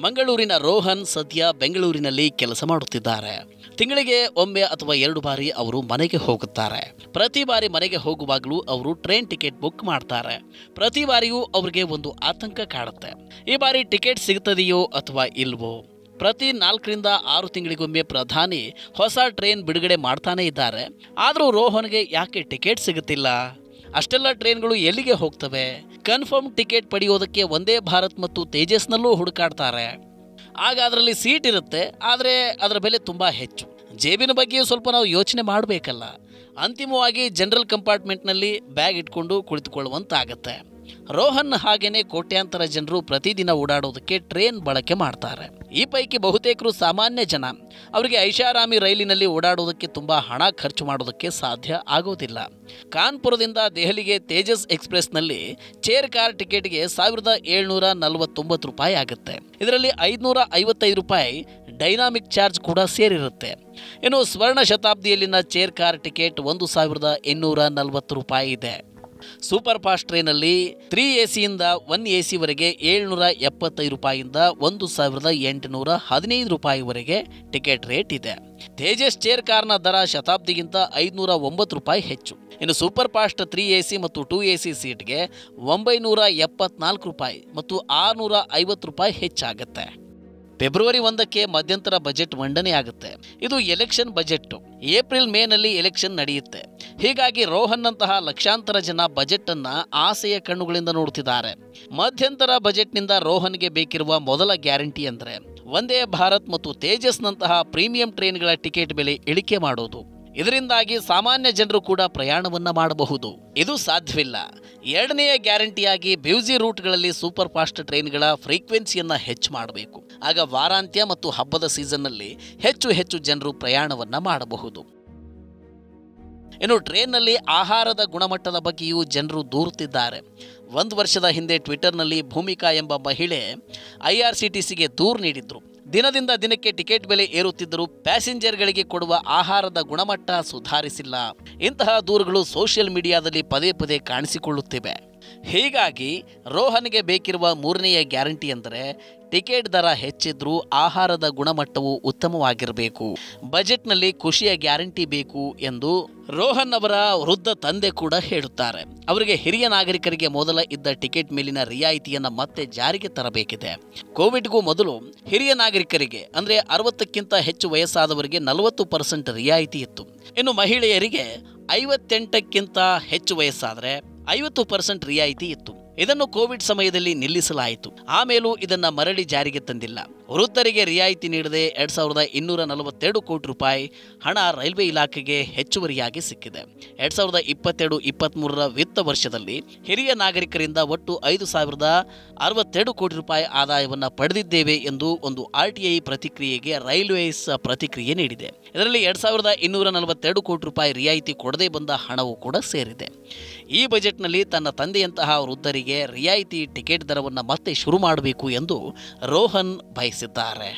ಮಂಗಳೂರಿನ ರೋಹನ್ ಸದ್ಯ ಬೆಂಗಳೂರಿನಲ್ಲಿ ಕೆಲಸ ಮಾಡುತ್ತಿದ್ದಾರೆ. ತಿಂಗಳಿಗೆ ಒಮ್ಮೆ ಅಥವಾ 2 ಬಾರಿ ಅವರು ಮನೆಗೆ ಹೋಗುತ್ತಾರೆ. ಪ್ರತಿ ಬಾರಿ ಮನೆಗೆ ಹೋಗುವಾಗಲೂ ಅವರು ಟ್ರೈನ್ ಟಿಕೆಟ್ ಬುಕ್ ಮಾಡ್ತಾರೆ. ಪ್ರತಿ ಬಾರಿಯೂ ಅವರಿಗೆ ಒಂದು ಆತಂಕ ಕಾಡುತ್ತೆ. ಈ ಬಾರಿ ಟಿಕೆಟ್ ಸಿಗುತ್ತದೆಯೋ ಅಥವಾ ಇಲ್ವೋ? ಪ್ರತಿ 4 ರಿಂದ 6 ತಿಂಗಳಿಗೊಮ್ಮೆ ಪ್ರಧಾನಿ ಹೊಸ ಟ್ರೈನ್ ಬಿಡುಗಡೆ ಮಾಡ್ತಾನೆ ಇದ್ದಾರೆ. ಆದರೂ ರೋಹನ್ಗೆ ಯಾಕೆ ಟಿಕೆಟ್ ಸಿಗುತ್ತಿಲ್ಲ? ಅಷ್ಟೆಲ್ಲ ಟ್ರೈನ್ಗಳು ಎಲ್ಲಿಗೆ ಹೋಗ್ತವೆ? ಕನ್ಫರ್ಮ್ ಟಿಕೆಟ್ ಪಡೆಯೋದಕ್ಕೆ ವಂದೇ ಭಾರತ್ ಮತ್ತು ತೇಜಸ್ನಲ್ಲೂ ಹುಡುಕಾಡ್ತಾರೆ. ಆಗ ಅದರಲ್ಲಿ ಸೀಟ್ ಇರುತ್ತೆ, ಆದರೆ ಅದರ ಬೆಲೆ ತುಂಬ ಹೆಚ್ಚು. ಜೇಬಿನ ಬಗ್ಗೆಯೂ ಸ್ವಲ್ಪ ನಾವು ಯೋಚನೆ ಮಾಡಬೇಕಲ್ಲ. ಅಂತಿಮವಾಗಿ ಜನರಲ್ ಕಂಪಾರ್ಟ್ಮೆಂಟ್ನಲ್ಲಿ ಬ್ಯಾಗ್ ಇಟ್ಕೊಂಡು ಕುಳಿತುಕೊಳ್ಳುವಂತಾಗತ್ತೆ. ರೋಹನ್ ಹಾಗೇನೆ ಕೋಟ್ಯಾಂತರ ಜನರು ಪ್ರತಿದಿನ ಓಡಾಡೋದಕ್ಕೆ ಟ್ರೈನ್ ಬಳಕೆ ಮಾಡ್ತಾರೆ. ಈ ಪೈಕಿ ಬಹುತೇಕರು ಸಾಮಾನ್ಯ ಜನ. ಅವರಿಗೆ ಐಷಾರಾಮಿ ರೈಲಿನಲ್ಲಿ ಓಡಾಡೋದಕ್ಕೆ ತುಂಬ ಹಣ ಖರ್ಚು ಮಾಡೋದಕ್ಕೆ ಸಾಧ್ಯ ಆಗೋದಿಲ್ಲ. ಕಾನ್ಪುರದಿಂದ ದೆಹಲಿಗೆ ತೇಜಸ್ ಎಕ್ಸ್ಪ್ರೆಸ್ನಲ್ಲಿ ಚೇರ್ ಕಾರ್ ಟಿಕೆಟ್ಗೆ 1749 ರೂಪಾಯಿ ಆಗುತ್ತೆ. ಇದರಲ್ಲಿ 555 ರೂಪಾಯಿ ಡೈನಾಮಿಕ್ ಚಾರ್ಜ್ ಕೂಡ ಸೇರಿರುತ್ತೆ. ಇನ್ನು ಸ್ವರ್ಣ ಶತಾಬ್ದಿಯಲ್ಲಿನ ಚೇರ್ ಕಾರ್ ಟಿಕೆಟ್ 1840 ರೂಪಾಯಿ ಇದೆ. ಸೂಪರ್ ಫಾಸ್ಟ್ ಟ್ರೈನಲ್ಲಿ 3 AC ಯಿಂದ 1 AC ವರೆಗೆ 775 ರೂಪಾಯಿಯಿಂದ 1815 ರೂಪಾಯಿವರೆಗೆ ಟಿಕೆಟ್ ರೇಟ್ ಇದೆ. ತೇಜಸ್ ಚೇರ್ ಕಾರ್ನ ದರ ಶತಾಬ್ದಿಗಿಂತ 509 ರೂಪಾಯಿ ಹೆಚ್ಚು. ಇನ್ನು ಸೂಪರ್ ಫಾಸ್ಟ್ 3 AC ಮತ್ತು 2 AC ಸೀಟ್ಗೆ 974 ರೂಪಾಯಿ ಮತ್ತು 650 ರೂಪಾಯಿ ಹೆಚ್ಚಾಗುತ್ತೆ. ಫೆಬ್ರವರಿ 1ಕ್ಕೆ ಮಧ್ಯಂತರ ಬಜೆಟ್ ಮಂಡನೆ ಆಗುತ್ತೆ. ಇದು ಎಲೆಕ್ಷನ್ ಬಜೆಟ್. ಏಪ್ರಿಲ್ ಮೇನಲ್ಲಿ ಎಲೆಕ್ಷನ್ ನಡೆಯುತ್ತೆ. ಹೀಗಾಗಿ ರೋಹನ್ನಂತಹ ಲಕ್ಷಾಂತರ ಜನ ಬಜೆಟ್ ಅನ್ನ ಆಸೆಯ ಕಣ್ಣುಗಳಿಂದ ನೋಡುತ್ತಿದ್ದಾರೆ. ಮಧ್ಯಂತರ ಬಜೆಟ್ನಿಂದ ರೋಹನ್ಗೆ ಬೇಕಿರುವ ಮೊದಲ ಗ್ಯಾರಂಟಿ ಅಂದರೆ ವಂದೇ ಭಾರತ್ ಮತ್ತು ತೇಜಸ್ನಂತಹ ಪ್ರೀಮಿಯಂ ಟ್ರೈನ್ಗಳ ಟಿಕೆಟ್ ಬೆಲೆ ಇಳಿಕೆ ಮಾಡೋದು. ಇದರಿಂದಾಗಿ ಸಾಮಾನ್ಯ ಜನರು ಕೂಡ ಪ್ರಯಾಣವನ್ನ ಮಾಡಬಹುದು. ಇದು ಸಾಧ್ಯವಿಲ್ಲ. ಎರಡನೆಯ ಗ್ಯಾರಂಟಿಯಾಗಿ ಬ್ಯೂಸಿ ರೂಟ್ಗಳಲ್ಲಿ ಸೂಪರ್ ಫಾಸ್ಟ್ ಟ್ರೈನ್ಗಳ ಫ್ರೀಕ್ವೆನ್ಸಿಯನ್ನ ಹೆಚ್ಚು ಮಾಡಬೇಕು. ಆಗ ವಾರಾಂತ್ಯ ಮತ್ತು ಹಬ್ಬದ ಸೀಸನ್ನಲ್ಲಿ ಹೆಚ್ಚು ಜನರು ಪ್ರಯಾಣವನ್ನ ಮಾಡಬಹುದು. ಇನ್ನು ಟ್ರೈನ್ನಲ್ಲಿ ಆಹಾರದ ಗುಣಮಟ್ಟದ ಬಗ್ಗೆಯೂ ಜನರು ದೂರುತ್ತಿದ್ದಾರೆ. 1 ವರ್ಷದ ಹಿಂದೆ ಟ್ವಿಟರ್ನಲ್ಲಿ ಭೂಮಿಕಾ ಎಂಬ ಮಹಿಳೆ IRCTCಗೆ ದೂರು ನೀಡಿದ್ರು. ದಿನದಿಂದ ದಿನಕ್ಕೆ ಟಿಕೆಟ್ ಬೆಲೆ ಏರುತ್ತಿದ್ದರೂ ಪ್ಯಾಸೆಂಜರ್ಗಳಿಗೆ ಕೊಡುವ ಆಹಾರದ ಗುಣಮಟ್ಟ ಸುಧಾರಿಸಿಲ್ಲ. ಇಂತಹ ದೂರುಗಳು ಸೋಷಿಯಲ್ ಮೀಡಿಯಾದಲ್ಲಿ ಪದೇ ಕಾಣಿಸಿಕೊಳ್ಳುತ್ತಿವೆ. ಹೀಗಾಗಿ ರೋಹನ್ಗೆ ಬೇಕಿರುವ 3ನೆಯ ಗ್ಯಾರಂಟಿ ಅಂದರೆ ಟಿಕೆಟ್ ದರ ಹೆಚ್ಚಿದ್ರೂ ಆಹಾರದ ಗುಣಮಟ್ಟವು ಉತ್ತಮವಾಗಿರಬೇಕು. ಬಜೆಟ್ನಲ್ಲಿ ಖುಷಿಯ ಗ್ಯಾರಂಟಿ ಬೇಕು ಎಂದು ರೋಹನ್ ಅವರ ವೃದ್ಧ ತಂದೆ ಕೂಡ ಹೇಳುತ್ತಾರೆ. ಅವರಿಗೆ ಹಿರಿಯ ನಾಗರಿಕರಿಗೆ ಮೊದಲ ಇದ್ದ ಟಿಕೆಟ್ ಮೇಲಿನ ರಿಯಾಯಿತಿಯನ್ನು ಮತ್ತೆ ಜಾರಿಗೆ ತರಬೇಕಿದೆ. ಕೋವಿಡ್ಗೂ ಮೊದಲು ಹಿರಿಯ ನಾಗರಿಕರಿಗೆ ಅಂದರೆ 60ಕ್ಕಿಂತ ಹೆಚ್ಚು ವಯಸ್ಸಾದವರಿಗೆ 40% ರಿಯಾಯಿತಿ ಇತ್ತು. ಇನ್ನು ಮಹಿಳೆಯರಿಗೆ 58ಕ್ಕಿಂತ ಹೆಚ್ಚು ವಯಸ್ಸಾದರೆ 50% ರಿಯಾಯಿತಿ ಇತ್ತು. ಇದನ್ನು ಕೋವಿಡ್ ಸಮಯದಲ್ಲಿ ನಿಲ್ಲಿಸಲಾಯಿತು. ಆಮೇಲೂ ಇದನ್ನ ಮರಳಿ ಜಾರಿಗೆ ತಂದಿಲ್ಲ. ವೃದ್ಧರಿಗೆ ರಿಯಾಯಿತಿ ನೀಡದೆ 2242 ಕೋಟಿ ರೂಪಾಯಿ ಹಣ ರೈಲ್ವೆ ಇಲಾಖೆಗೆ ಹೆಚ್ಚುವರಿಯಾಗಿ ಸಿಕ್ಕಿದೆ. 2022-23ರ ವಿತ್ತ ವರ್ಷದಲ್ಲಿ ಹಿರಿಯ ನಾಗರಿಕರಿಂದ ಒಟ್ಟು 5062 ಕೋಟಿ ರೂಪಾಯಿ ಆದಾಯವನ್ನು ಪಡೆದಿದ್ದೇವೆ ಎಂದು ಒಂದು RTI ಪ್ರತಿಕ್ರಿಯೆಗೆ ರೈಲ್ವೇಸ್ ಪ್ರತಿಕ್ರಿಯೆ ನೀಡಿದೆ. ಇದರಲ್ಲಿ 2242 ಕೋಟಿ ರೂಪಾಯಿ ರಿಯಾಯಿತಿ ಕೊಡದೆ ಬಂದ ಹಣವೂ ಕೂಡ ಸೇರಿದೆ. ಈ ಬಜೆಟ್ನಲ್ಲಿ ತನ್ನ ತಂದೆಯಂತಹ ವೃದ್ಧರಿಗೆ ರಿಯಾಯಿತಿ ಟಿಕೆಟ್ ದರವನ್ನು ಮತ್ತೆ ಶುರು ಮಾಡಬೇಕು ಎಂದು ರೋಹನ್ ಬಯಸಿದ್ದಾರೆ.